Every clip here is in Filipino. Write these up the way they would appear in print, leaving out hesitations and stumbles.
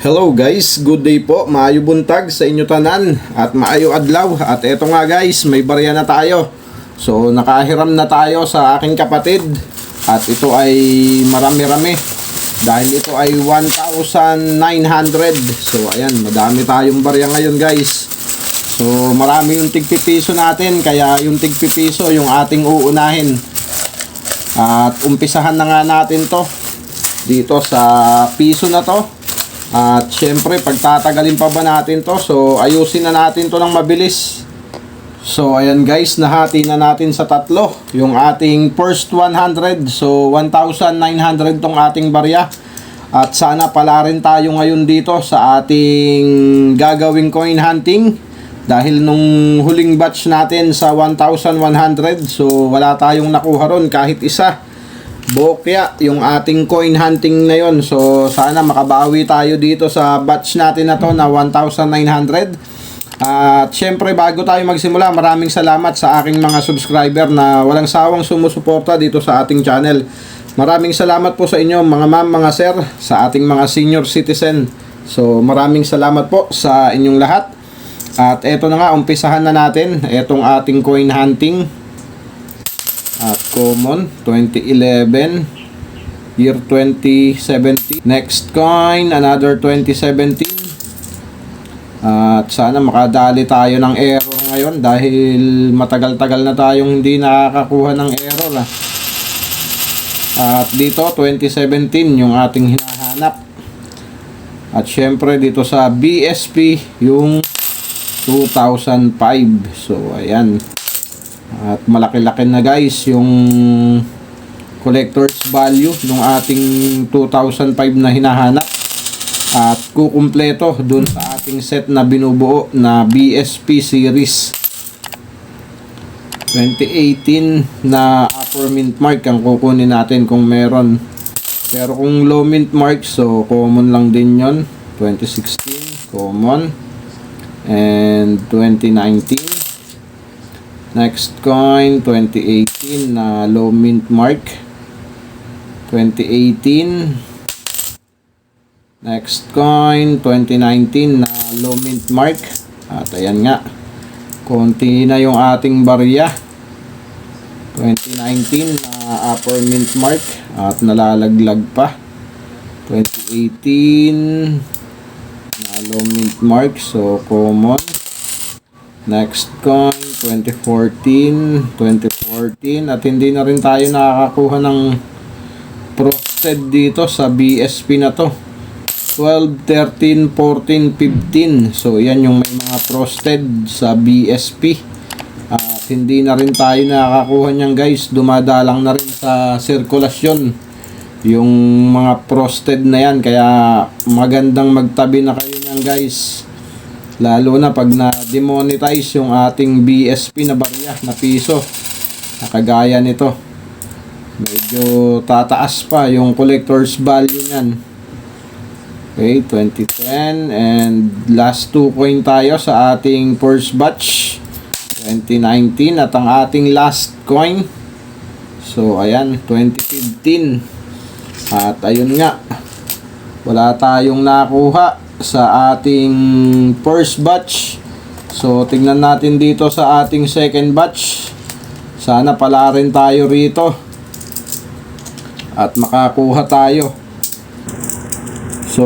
Hello guys, good day po, maayo buntag sa inyo tanan at maayo adlaw. At eto nga guys, may barya na tayo. So nakahiram na tayo sa aking kapatid. At ito ay marami-rami dahil ito ay 1,900. So ayan, madami tayong barya ngayon guys. So marami yung tigpipiso natin, kaya yung tigpipiso yung ating uunahin. At umpisahan na nga natin to dito sa piso na to. At syempre pagtatagalin pa ba natin to, so ayusin na natin to ng mabilis. So ayan guys, nahati na natin sa tatlo yung ating first 100. So 1,900 tong ating barya. At sana pala rin tayo ngayon dito sa ating gagawing coin hunting, dahil nung huling batch natin sa 1,100, so wala tayong nakuha ron kahit isa. Bokya yung ating coin hunting na yon. So sana makabawi tayo dito sa batch natin na to na 1,900. At syempre bago tayo magsimula, maraming salamat sa aking mga subscriber na walang sawang sumusuporta dito sa ating channel. Maraming salamat po sa inyo mga ma'am, mga sir, sa ating mga senior citizen. So maraming salamat po sa inyong lahat. At eto na nga, umpisahan na natin etong ating coin hunting. At common 2011, year 2017, next coin another 2017. At sana makadali tayo ng error ngayon dahil matagal-tagal na tayong hindi nakakakuha ng error At dito 2017 yung ating hinahanap. At syempre dito sa BSP yung 2005. So ayan. At malaki-laki na guys yung collector's value ng ating 2005 na hinahanap. At kukumpleto dun sa ating set na binubuo na BSP series. 2018 na upper mint mark ang kukunin natin kung meron. Pero kung low mint mark, so common lang din yon. 2016 common. And 2019 next coin 2018 na low mint mark. 2018 next coin 2019 na low mint mark. At ayan nga, konti na yung ating barya. 2019 na upper mint mark at nalalaglag pa. 2018 na low mint mark, so common. Next coin 2014 at hindi na rin tayo nakakakuha ng frosted dito sa BSP na to. 12, 13, 14, 15. So yan yung may mga frosted sa BSP. At hindi na rin tayo nakakakuha niyan guys. Dumadalang na rin sa sirkulasyon yung mga frosted na yan. Kaya magandang magtabi na kayo niyan guys. Lalo na pag na-demonetize yung ating BSP na barya na piso. Nakagaya nito. Medyo tataas pa yung collector's value niyan. Okay, 2010. And last 2 coin tayo sa ating first batch. 2019. At ang ating last coin, so ayan, 2015. At ayun nga, wala tayong nakuha sa ating first batch. So tingnan natin dito sa ating second batch. Sana pala rin tayo rito at makakuha tayo. So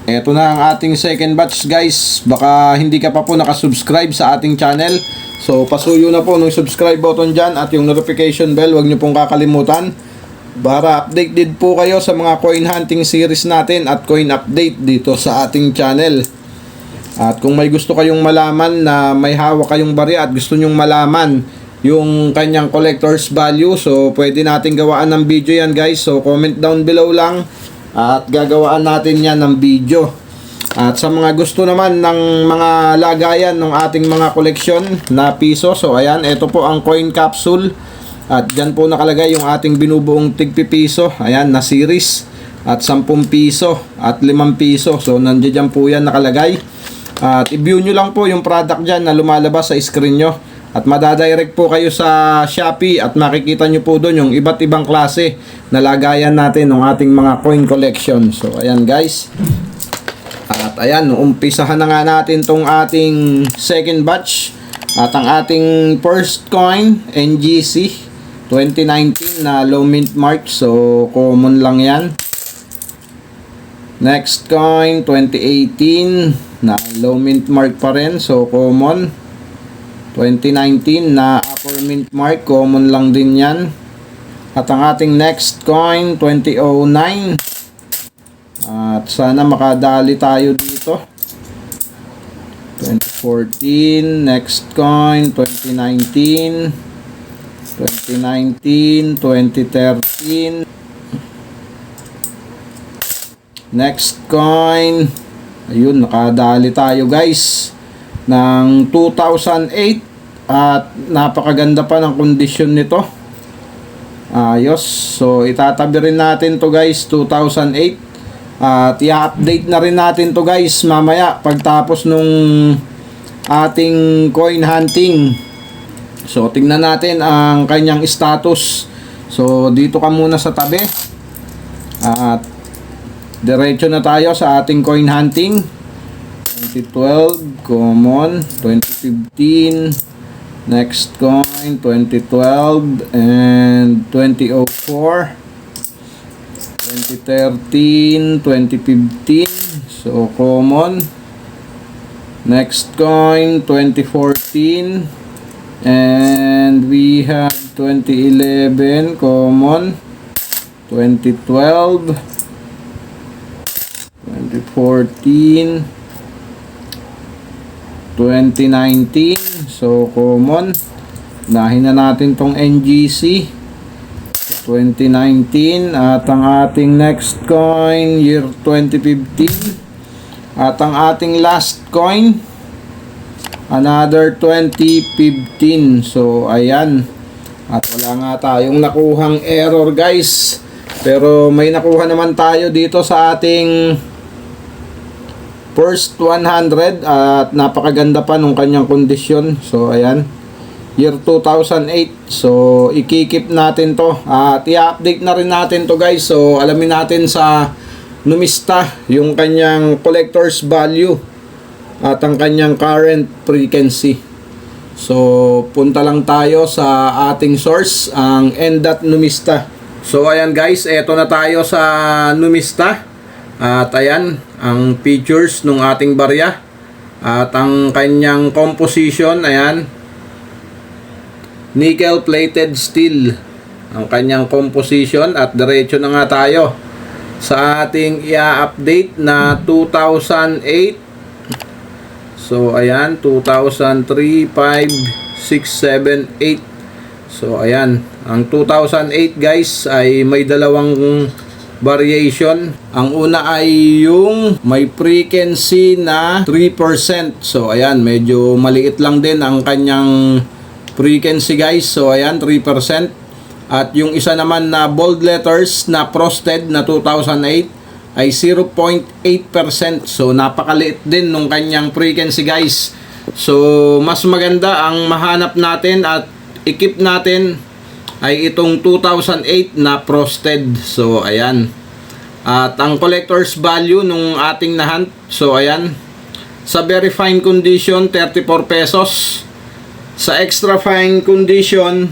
eto na ang ating second batch guys. Baka hindi ka pa po nakasubscribe sa ating channel, so pasuyo na po ng subscribe button dyan at yung notification bell, wag nyo pong kakalimutan para updated po kayo sa mga coin hunting series natin at coin update dito sa ating channel. At kung may gusto kayong malaman na may hawak kayong barya at gusto nyong malaman yung kanyang collector's value, so pwede natin gawaan ng video yan guys. So comment down below lang at gagawaan natin yan ng video. At sa mga gusto naman ng mga lagayan ng ating mga koleksyon na piso, so ayan, ito po ang coin capsule. At dyan po nakalagay yung ating binubuong tigpipiso. Ayan, na series. At 10 piso at 5 piso. So nandiyan po yan nakalagay. At i-view nyo lang po yung product dyan na lumalabas sa screen nyo. At madadirect po kayo sa Shopee at makikita nyo po doon yung iba't ibang klase na lagayan natin ng ating mga coin collection. So ayan guys. At ayan, umpisahan na nga natin tong ating second batch. At ang ating first coin, NGC 2019 na low mint mark. So common lang yan. Next coin, 2018 na low mint mark pa rin. So common. 2019 na upper mint mark, common lang din yan. At ang ating next coin, 2009. At sana makadali tayo dito. 2014, next coin, 2019. 2019, 2013. Next coin. Ayun, nakadali tayo guys. Ng 2008. At napakaganda pa ng kondisyon nito. Ayos. So itatabi rin natin to guys, 2008. At i-update na rin natin to guys mamaya pagtapos nung ating coin hunting. So tingnan natin ang kanyang status. So dito ka muna sa tabi. At diretso na tayo sa ating coin hunting. 2012 common, 2015 next coin, 2012 and 2004, 2013, 2015, so common. Next coin, 2014 and we have 2011 common, 2012, 2014, 2019, so common. Nahin na natin tong NGC 2019. At ang ating next coin, year 2015. At ang ating last coin, another 2015. So ayan. At wala nga tayong nakuhang error guys, pero may nakuha naman tayo dito sa ating first 100 at napakaganda pa nung kanyang kondisyon. So ayan, year 2008. So ikikip natin to at i-update na rin natin to guys. So alamin natin sa Numista yung kanyang collector's value at ang kanyang current frequency. So punta lang tayo sa ating source, ang Numista. So ayan guys, eto na tayo sa Numista. At ayan ang features ng ating barya at ang kanyang composition. Ayan, nickel plated steel ang kanyang composition. At diretso na nga tayo sa ating i-update na 2008. So ayan, 2003, 5, 6, 7, 8. So ayan, ang 2008 guys ay may dalawang variation. Ang una ay yung may frequency na 3%. So ayan, medyo maliit lang din ang kanyang frequency guys. So ayan, 3%. At yung isa naman na bold letters na frosted na 2008 ay 0.8%. So napakaliit din nung kanyang frequency guys. So mas maganda ang mahanap natin at i-keep natin ay itong 2008 na frosted. So ayan. At ang collector's value nung ating nahunt, so ayan, sa very fine condition 34 pesos, sa extra fine condition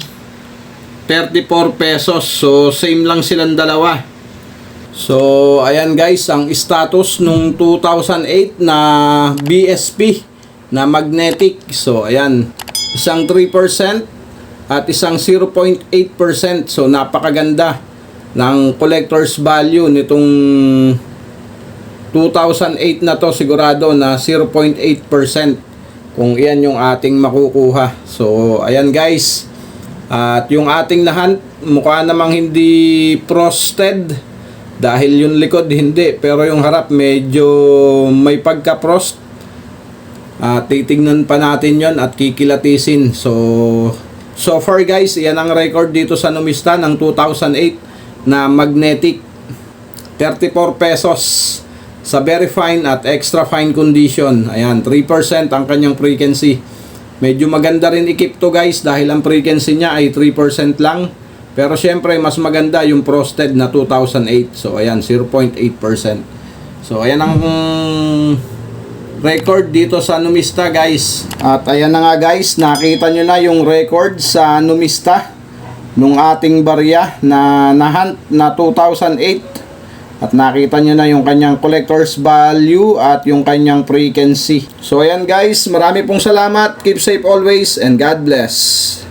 34 pesos. So same lang silang dalawa. So ayan guys, ang status nung 2008 na BSP na magnetic. So ayan, isang 3% at isang 0.8%. So napakaganda ng collector's value nitong 2008 na to. Sigurado na 0.8% kung iyan yung ating makukuha. So ayan guys, at yung ating nahunt mukha namang hindi frosted dahil yung likod hindi, pero yung harap medyo may pagka-frost. Titignan pa natin yon at kikilatisin. So far guys, yan ang record dito sa Numista ng 2008 na magnetic. 34 pesos sa very fine at extra fine condition. Ayan, 3% ang kanyang frequency. Medyo maganda rin i-keep to guys dahil ang frequency niya ay 3% lang. Pero syempre mas maganda yung frosted na 2008. So ayan, 0.8%. So ayan ang record dito sa Numista guys. At ayan na nga guys, nakita nyo na yung record sa Numista nung ating barya na nahunt na 2008. At nakita nyo na yung kanyang collector's value at yung kanyang frequency. So ayan guys, marami pong salamat. Keep safe always and God bless.